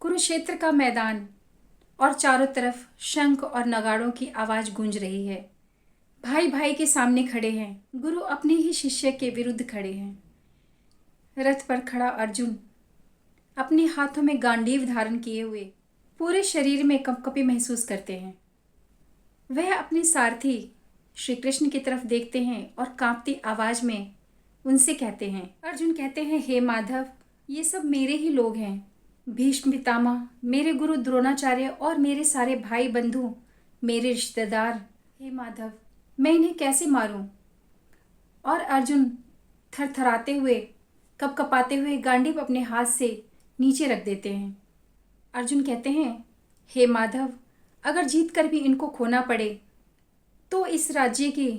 कुरुक्षेत्र का मैदान और चारों तरफ शंख और नगाड़ों की आवाज गूंज रही है। भाई भाई के सामने खड़े हैं। गुरु अपने ही शिष्य के विरुद्ध खड़े हैं। रथ पर खड़ा अर्जुन अपने हाथों में गांडीव धारण किए हुए पूरे शरीर में कंपकपी महसूस करते हैं। वह अपने सारथी श्री कृष्ण की तरफ देखते हैं और कांपती आवाज में उनसे कहते हैं। अर्जुन कहते हैं, हे माधव, ये सब मेरे ही लोग हैं। भीष्म पितामह, मेरे गुरु द्रोणाचार्य और मेरे सारे भाई बंधु, मेरे रिश्तेदार। हे माधव, मैं इन्हें कैसे मारूं? और अर्जुन थरथराते हुए, कपकपाते हुए गांडीव अपने हाथ से नीचे रख देते हैं। अर्जुन कहते हैं, हे माधव, अगर जीत कर भी इनको खोना पड़े तो इस राज्य की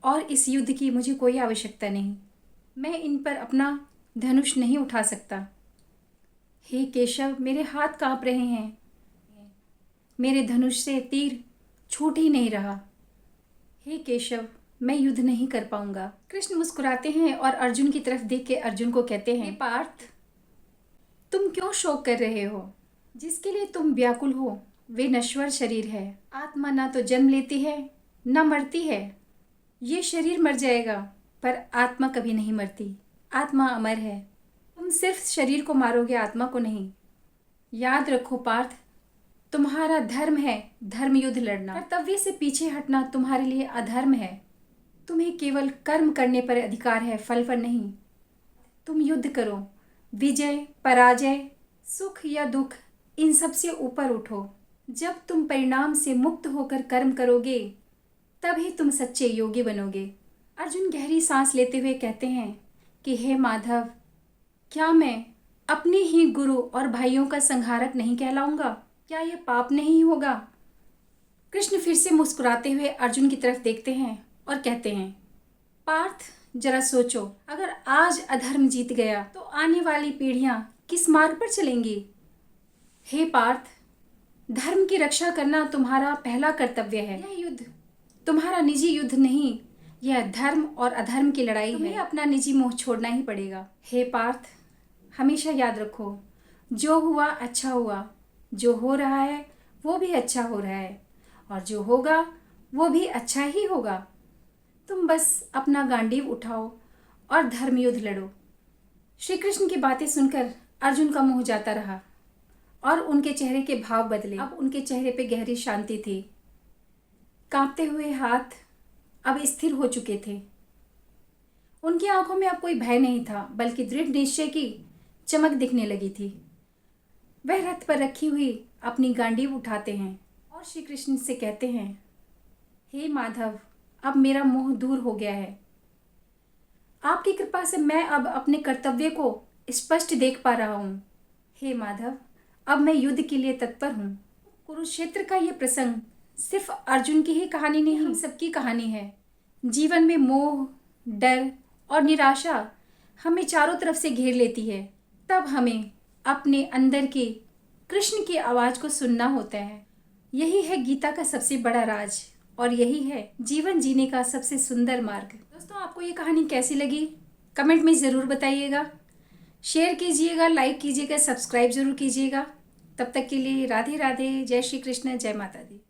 और इस युद्ध की मुझे कोई आवश्यकता नहीं। मैं इन पर अपना धनुष नहीं उठा सकता। हे केशव, मेरे हाथ कांप रहे हैं। मेरे धनुष से तीर छूट ही नहीं रहा। हे केशव, मैं युद्ध नहीं कर पाऊंगा। कृष्ण मुस्कुराते हैं और अर्जुन की तरफ देख के अर्जुन को कहते हैं, पार्थ, तुम क्यों शोक कर रहे हो? जिसके लिए तुम व्याकुल हो वे नश्वर शरीर है। आत्मा ना तो जन्म लेती है ना मरती है। ये शरीर मर जाएगा पर आत्मा कभी नहीं मरती। आत्मा अमर है। तुम सिर्फ शरीर को मारोगे, आत्मा को नहीं। याद रखो पार्थ, तुम्हारा धर्म है धर्म युद्ध लड़ना। कर्तव्य से पीछे हटना तुम्हारे लिए अधर्म है। तुम्हें केवल कर्म करने पर अधिकार है, फल पर नहीं। तुम युद्ध करो। विजय पराजय, सुख या दुख, इन सब से ऊपर उठो। जब तुम परिणाम से मुक्त होकर कर्म करोगे तभी तुम सच्चे योगी बनोगे। अर्जुन गहरी सांस लेते हुए कहते हैं कि हे माधव, क्या मैं अपने ही गुरु और भाइयों का संहारक नहीं कहलाऊंगा? क्या यह पाप नहीं होगा? कृष्ण फिर से मुस्कुराते हुए अर्जुन की तरफ देखते हैं और कहते हैं, पार्थ, जरा सोचो, अगर आज अधर्म जीत गया तो आने वाली पीढ़ियां किस मार्ग पर चलेंगी? हे पार्थ, धर्म की रक्षा करना तुम्हारा पहला कर्तव्य है। यह युद्ध तुम्हारा निजी युद्ध नहीं, यह धर्म और अधर्म की लड़ाई है। तुम्हें अपना निजी मोह छोड़ना ही पड़ेगा। हे पार्थ, हमेशा याद रखो, जो हुआ अच्छा हुआ, जो हो रहा है वो भी अच्छा हो रहा है, और जो होगा वो भी अच्छा ही होगा। तुम बस अपना गांडीव उठाओ और धर्म युद्ध लड़ो। श्री कृष्ण की बातें सुनकर अर्जुन का मुंह जाता रहा और उनके चेहरे के भाव बदले। अब उनके चेहरे पे गहरी शांति थी। कांपते हुए हाथ अब स्थिर हो चुके थे। उनकी आंखों में अब कोई भय नहीं था, बल्कि दृढ़ निश्चय की चमक दिखने लगी थी। वह रथ पर रखी हुई अपनी गांडीव उठाते हैं और श्री कृष्ण से कहते हैं, हे माधव, अब मेरा मोह दूर हो गया है। आपकी कृपा से मैं अब अपने कर्तव्य को स्पष्ट देख पा रहा हूँ। हे माधव, अब मैं युद्ध के लिए तत्पर हूँ। कुरुक्षेत्र का ये प्रसंग सिर्फ अर्जुन की ही कहानी नहीं, हम सबकी कहानी है। जीवन में मोह, डर और निराशा हमें चारों तरफ से घेर लेती है। तब हमें अपने अंदर की कृष्ण की आवाज को सुनना होता है। यही है गीता का सबसे बड़ा राज और यही है जीवन जीने का सबसे सुंदर मार्ग। दोस्तों, आपको ये कहानी कैसी लगी कमेंट में ज़रूर बताइएगा। शेयर कीजिएगा, लाइक कीजिएगा, सब्सक्राइब जरूर कीजिएगा। तब तक के लिए राधे राधे, जय श्री कृष्ण, जय माता दी।